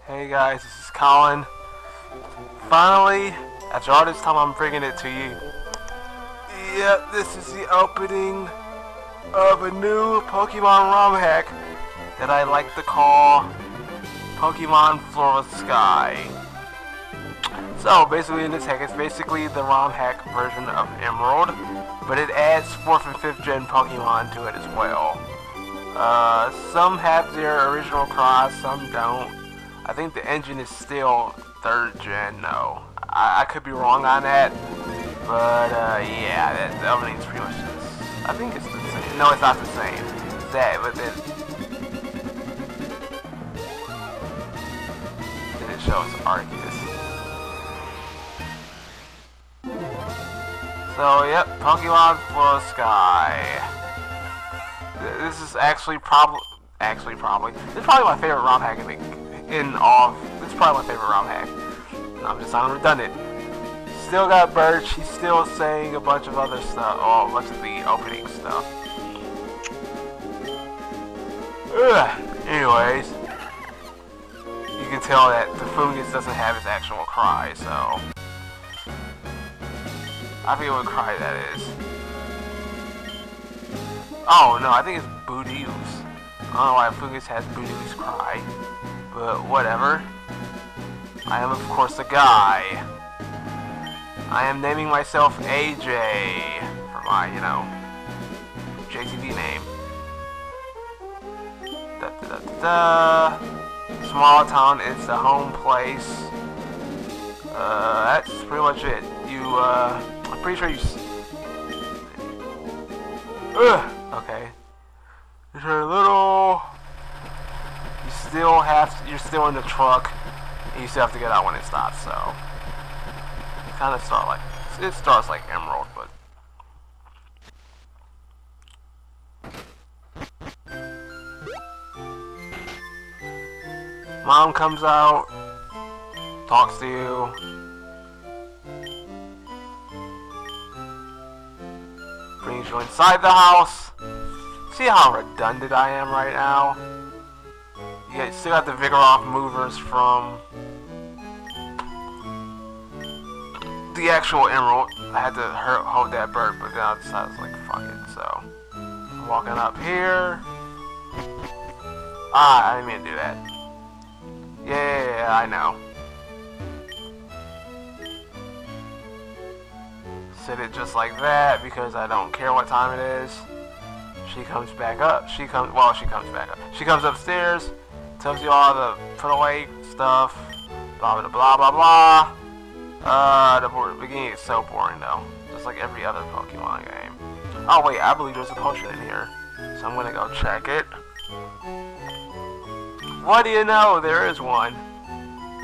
Hey guys, this is Colin. Finally, after all this time, I'm bringing it to you. Yep, this is the opening of a new Pokemon ROM hack that I like to call Pokemon Flora Sky. So basically in this hack, it's basically the ROM hack version of Emerald, but it adds 4th and 5th gen Pokemon to it as well. Some have their original cross, some don't. I think the engine is still 3rd gen, no. I could be wrong on that, but yeah, the opening's pretty much this. I think it's the same. No, it's not the same. It's that, but then it shows Arceus. So, yep, Pokemon Flora Sky. This is actually probably, this is probably my favorite ROM hack this is probably my favorite ROM hack. I'm just sounding redundant. Still got Birch, he's still saying a bunch of other stuff, a bunch of the opening stuff. Anyways, you can tell that the Fungus doesn't have his actual cry, so I forget what cry that is. Oh no, I think it's Boodoo's. I don't know why Fungus has Boodoo's cry, but whatever. I am of course a guy. I am naming myself AJ for my, JTV name. Small town is the home place. That's pretty much it. I'm pretty sure okay. You're you're still in the truck, and you still have to get out when it stops, so it starts like Emerald, but Mom comes out, talks to you. Brings you inside the house. See how redundant I am right now? You still got the Vigoroth movers from the actual Emerald. I had to hold that bird, but then I decided, like, fuck it. So, walking up here. I didn't mean to do that. Yeah, I know. Set it just like that because I don't care what time it is. She comes back up. She comes back up. She comes upstairs, tells you all the put away stuff, blah blah blah blah blah. The beginning is so boring though, just like every other Pokemon game. Oh wait, I believe there's a potion in here, so I'm gonna go check it. What do you know? There is one.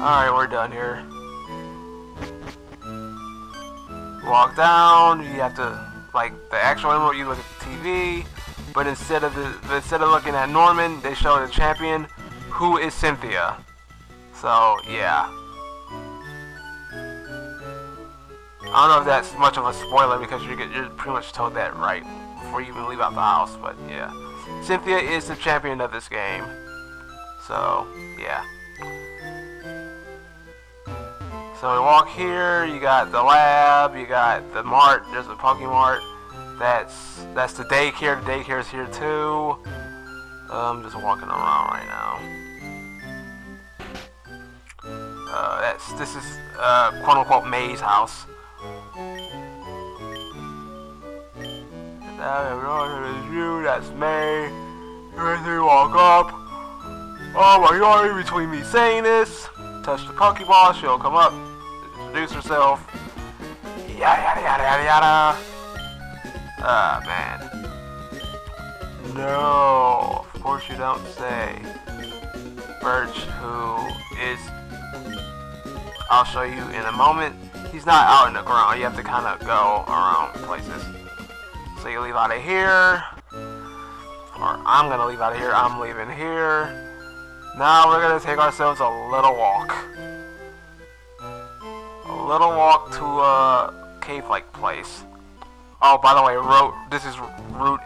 Alright, we're done here. Walk down, you have to, like the actual Emerald, you look at the TV, but instead of looking at Norman, they show the champion, who is Cynthia. So yeah. I don't know if that's much of a spoiler because you're pretty much told that right before you even leave out the house, but yeah. Cynthia is the champion of this game. So, yeah. So we walk here, you got the lab, you got the mart, there's a Pokemart. That's the daycare. The daycare's here too. I'm just walking around right now. This is quote unquote May's house. That's May. Right there, walk up. Oh my god, in between me saying this, touch the Pokeball, she'll come up, introduce herself. Yada yada yada yada yada. Man. No, of course you don't say. Birch, who is, I'll show you in a moment, he's not out in the ground, you have to kind of go around places. So you leave out of here, or I'm going to leave out of here, I'm leaving here. Now we're going to take ourselves a little walk. A little walk to a cave-like place. Oh, by the way, this is Route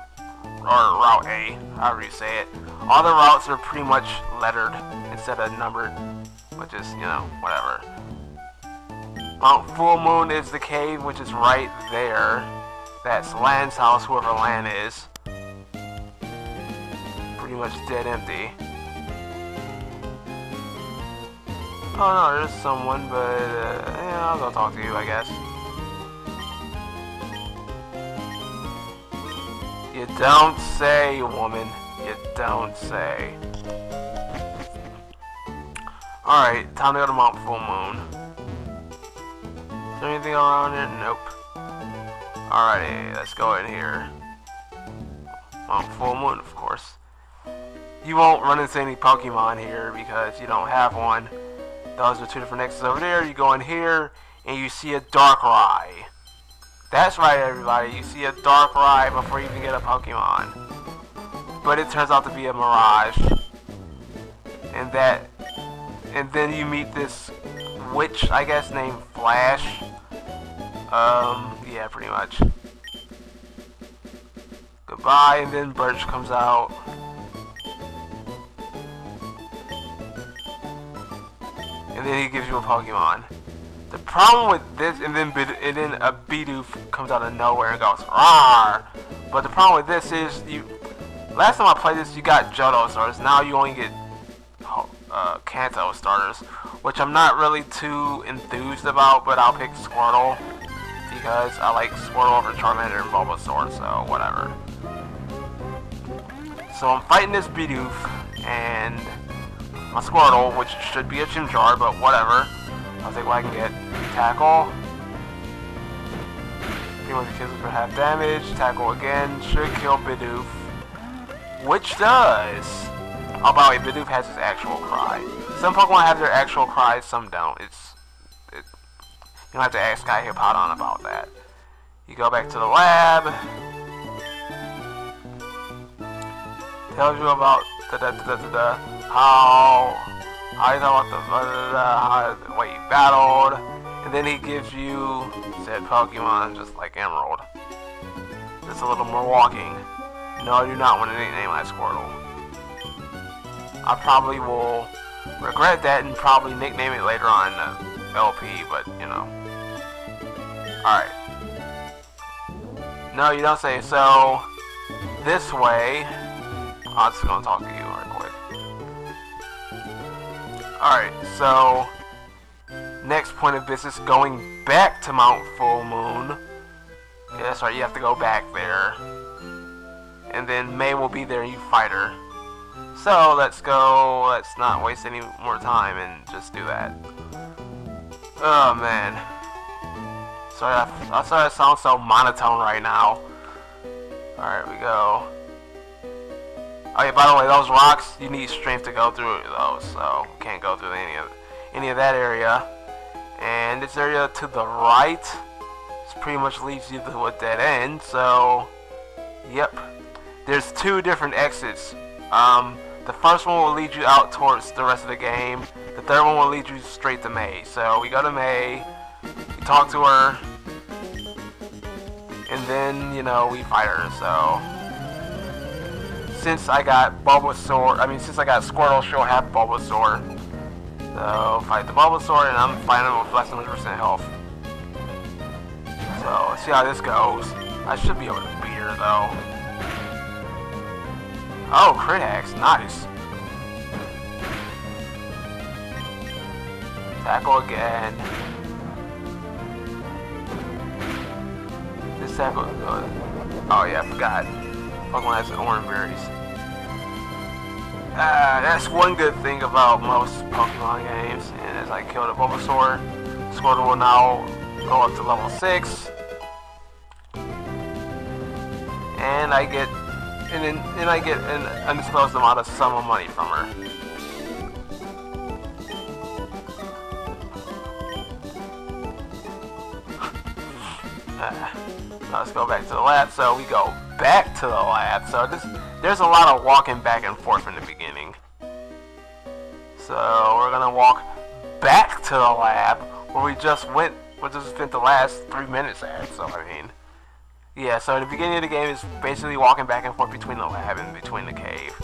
A, however you say it. All the routes are pretty much lettered instead of numbered, which is, you know, whatever. Mount Fullmoon is the cave, which is right there. That's Lan's house, whoever Lan is. Pretty much dead empty. Oh no, there's someone, but yeah, I'll go talk to you, I guess. You don't say, woman. You don't say. Alright, time to go to Mount Fullmoon. Is there anything around here? Nope. Alrighty, let's go in here. Mount Fullmoon, of course. You won't run into any Pokemon here because you don't have one. Those are two different exits over there. You go in here and you see a Darkrai. That's right, everybody. You see a Darkrai before you even get a Pokemon. But it turns out to be a Mirage. And then you meet this witch, I guess, named Flash. Yeah, pretty much. Goodbye, and then Birch comes out. And then he gives you a Pokemon. The problem with this, and then a Bidoof comes out of nowhere and goes, "Rawr!" But the problem with this is, last time I played this, you got Johto starters. Now you only get Kanto starters, which I'm not really too enthused about, but I'll pick Squirtle because I like Squirtle over Charmander and Bulbasaur, so whatever. So I'm fighting this Bidoof and my Squirtle, which should be a Chimchar, but whatever. I'll take what I can get. Tackle. Pretty much kills it for half damage. Tackle again. Should kill Bidoof. Which does. Oh, by the way, Bidoof has his actual cry. Some Pokemon have their actual cries, some don't. You don't have to ask Sky Hippowdon about that. You go back to the lab. Tells you about how you know about the way you battled, and then he gives you said Pokemon just like Emerald. Just a little more walking. No, I do not want to nickname my Squirtle. I probably will regret that and probably nickname it later on in the LP, but you know. Alright. No, you don't say so. This way. I'm just gonna talk to you right quick. Alright, so next point of business, going back to Mount Fullmoon. Yeah, that's right, you have to go back there. And then May will be there and you fight her. So let's go, let's not waste any more time and just do that. Oh man. Sorry, I'm sorry I sound so monotone right now. Alright, we go. Oh yeah, by the way, those rocks, you need strength to go through those, so you can't go through any of that area. And this area to the right, this pretty much leads you to a dead end, so yep. There's two different exits. The first one will lead you out towards the rest of the game. The third one will lead you straight to May. So we go to May, we talk to her, and then, you know, we fight her, so. Since I got Squirtle, she'll have Bulbasaur. So, fight the Bulbasaur, and I'm fighting him with less than 100% health. So, let's see how this goes. I should be able to beat her, though. Oh, crit axe, nice. Tackle again. This tackle is good. Oh yeah, I forgot. Pokemon has orange berries. That's one good thing about most Pokemon games. And as I kill the Bulbasaur, Squirtle will now go up to level 6. And I get an undisclosed amount of sum of money from her. Let's go back to the lab. So we go back to the lab. So there's a lot of walking back and forth in the beginning. So we're gonna walk back to the lab where we just spent the last 3 minutes at. So I mean, yeah. So the beginning of the game is basically walking back and forth between the lab and between the cave.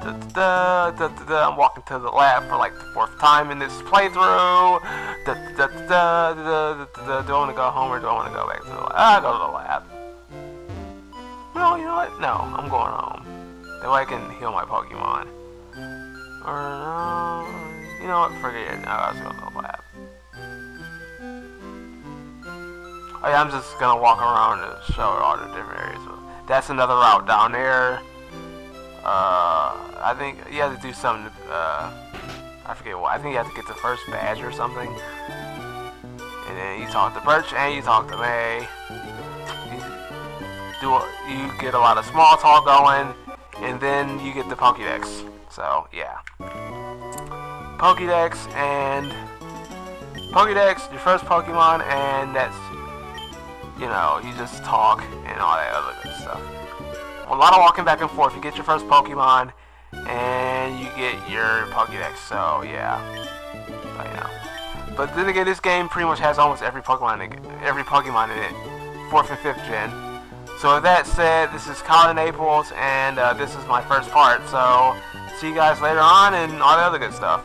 I'm walking to the lab for like the 4th time in this playthrough. Do I want to go home or do I want to go back to the lab? I'll go to the lab. No, you know what? No, I'm going home. That way I can heal my Pokemon. Or no, you know what? Forget it. No, I'll just go to the lab. Oh yeah, I'm just gonna walk around to show all the different areas. That's another route down there. I think you have to do something. I forget what. I think you have to get the first badge or something. And then you talk to Birch and you talk to May. You get a lot of small talk going, and then you get the Pokedex. So yeah, Pokedex, your first Pokemon, and that's, you know, you just talk and all that other good stuff. A lot of walking back and forth. You get your first Pokemon, and you get your Pokedex. So yeah, so, you know. But then again, this game pretty much has almost every Pokemon in it, 4th and 5th gen. So with that said, this is Colin Naples, and this is my first part. So see you guys later on, and all the other good stuff.